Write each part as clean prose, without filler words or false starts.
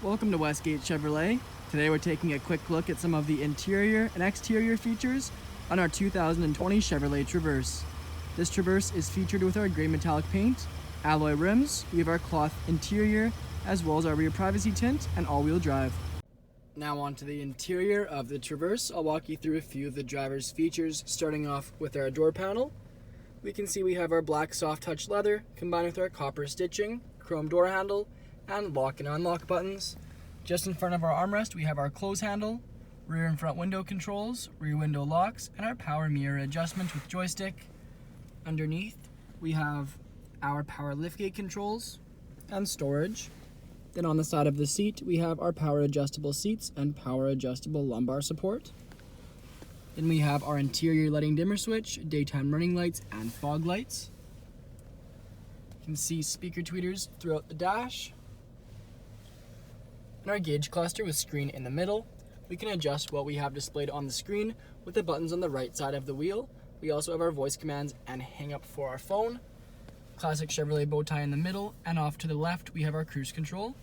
Welcome to Westgate Chevrolet. Today we're taking a quick look at some of the interior and exterior features on our 2020 Chevrolet Traverse. This Traverse is featured with our gray metallic paint, alloy rims, we have our cloth interior, as well as our rear privacy tint and all-wheel drive. Now on to the interior of the Traverse. I'll walk you through a few of the driver's features, starting off with our door panel. We can see we have our black soft touch leather combined with our copper stitching, chrome door handle, and lock and unlock buttons. Just in front of our armrest, we have our close handle, rear and front window controls, rear window locks, and our power mirror adjustment with joystick. Underneath, we have our power liftgate controls and storage. Then on the side of the seat, we have our power adjustable seats and power adjustable lumbar support. Then we have our interior lighting dimmer switch, daytime running lights, and fog lights. You can see speaker tweeters throughout the dash. And our gauge cluster with screen in the middle. We can adjust what we have displayed on the screen with the buttons on the right side of the wheel. We also have our voice commands and hang up for our phone. Classic Chevrolet bow tie in the middle, and off to the left we have our cruise control.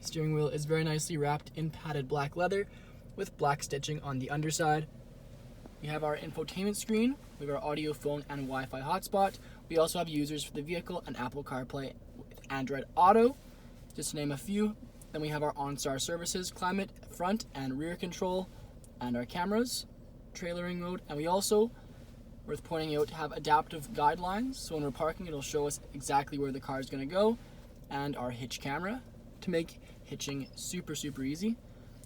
Steering wheel is very nicely wrapped in padded black leather with black stitching on the underside. We have our infotainment screen, we have our audio, phone, and Wi-Fi hotspot. We also have users for the vehicle and Apple CarPlay with Android Auto, just to name a few. Then we have our OnStar services, climate, front and rear control, and our cameras, trailering mode, and we also, worth pointing out, have adaptive guidelines, so when we're parking it'll show us exactly where the car is going to go, and our hitch camera to make hitching super easy.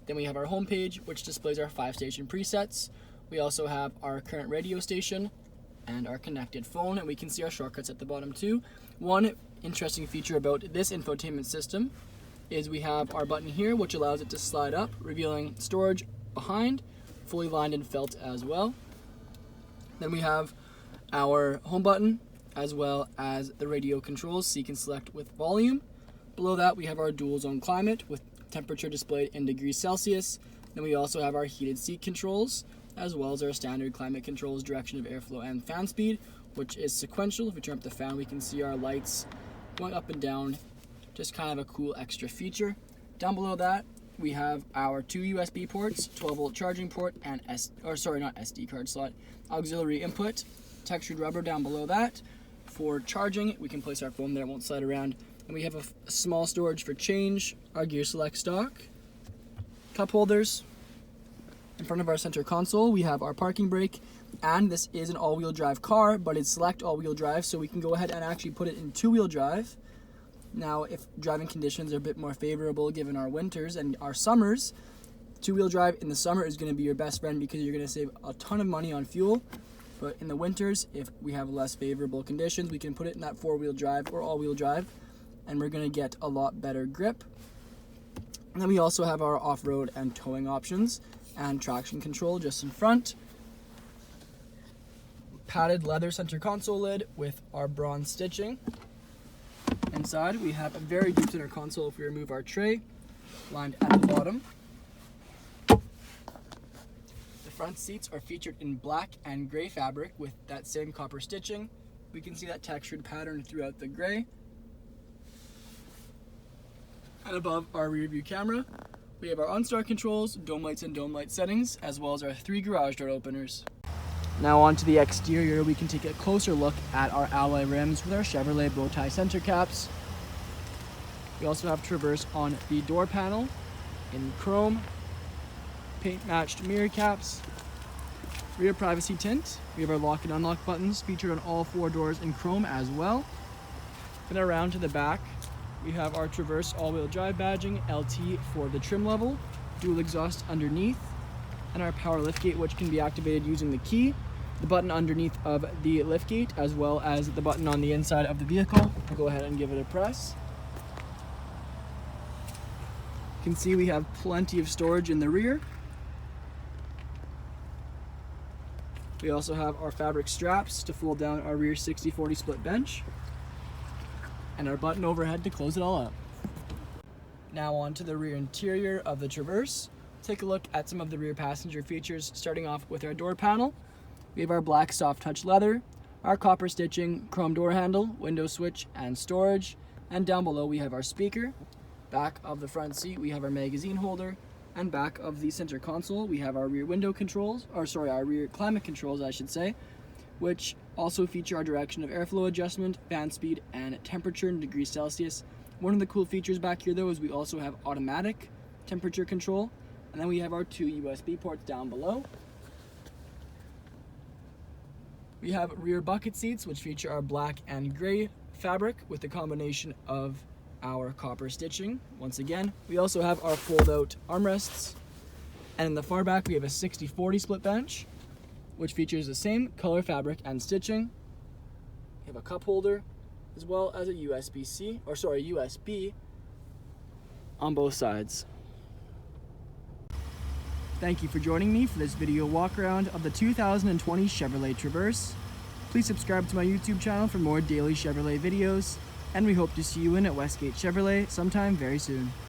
Then we have our home page, which displays our 5-station presets. We also have our current radio station and our connected phone, and we can see our shortcuts at the bottom too. One interesting feature about this infotainment system is we have our button here, which allows it to slide up, revealing storage behind, fully lined and felt as well. Then we have our home button, as well as the radio controls, so you can select with volume. Below that, we have our dual zone climate with temperature displayed in degrees Celsius. Then we also have our heated seat controls, as well as our standard climate controls, direction of airflow, and fan speed, which is sequential. If we turn up the fan, we can see our lights going up and down. Just kind of a cool extra feature. Down below that, we have our 2 USB ports, 12-volt charging port, and SD card slot, auxiliary input, textured rubber down below that. For charging, we can place our phone there, it won't slide around. And we have a small storage for change, our gear select stock, cup holders. In front of our center console, we have our parking brake, and this is an all-wheel drive car, but it's select all-wheel drive, so we can go ahead and actually put it in 2-wheel drive. Now, if driving conditions are a bit more favorable given our winters and our summers, 2-wheel drive in the summer is going to be your best friend because you're going to save a ton of money on fuel. But in the winters, if we have less favorable conditions, we can put it in that 4-wheel drive or all-wheel drive, and we're going to get a lot better grip. And then we also have our off-road and towing options and traction control just in front. Padded leather center console lid with our bronze stitching. Inside, we have a very deep center console if we remove our tray, lined at the bottom. The front seats are featured in black and gray fabric with that same copper stitching. We can see that textured pattern throughout the gray. And above our rear view camera, we have our OnStar controls, dome lights and dome light settings, as well as our 3 garage door openers. Now onto the exterior, we can take a closer look at our alloy rims with our Chevrolet bow tie center caps. We also have Traverse on the door panel in chrome, paint matched mirror caps, rear privacy tint. We have our lock and unlock buttons featured on all 4 doors in chrome as well. Then around to the back, we have our Traverse all-wheel drive badging, LT for the trim level, dual exhaust underneath, and our power liftgate, which can be activated using the key, the button underneath of the liftgate, as well as the button on the inside of the vehicle. I'll go ahead and give it a press. You can see we have plenty of storage in the rear. We also have our fabric straps to fold down our rear 60/40 split bench, and our button overhead to close it all up. Now on to the rear interior of the Traverse. Take a look at some of the rear passenger features, starting off with our door panel. We have our black soft touch leather, our copper stitching, chrome door handle, window switch, and storage. And down below we have our speaker. Back of the front seat, we have our magazine holder, and back of the center console, we have our rear window controls, our rear climate controls, I should say, which also feature our direction of airflow adjustment, fan speed, and temperature in degrees Celsius. One of the cool features back here though is we also have automatic temperature control, and then we have our 2 USB ports down below. We have rear bucket seats, which feature our black and gray fabric with a combination of our copper stitching. Once again, we also have our fold-out armrests, and in the far back we have a 60/40 split bench, which features the same color fabric and stitching. We have a cup holder, as well as a USB on both sides. Thank you for joining me for this video walk around of the 2020 Chevrolet Traverse. Please subscribe to my YouTube channel for more daily Chevrolet videos, and we hope to see you in at Westgate Chevrolet sometime very soon.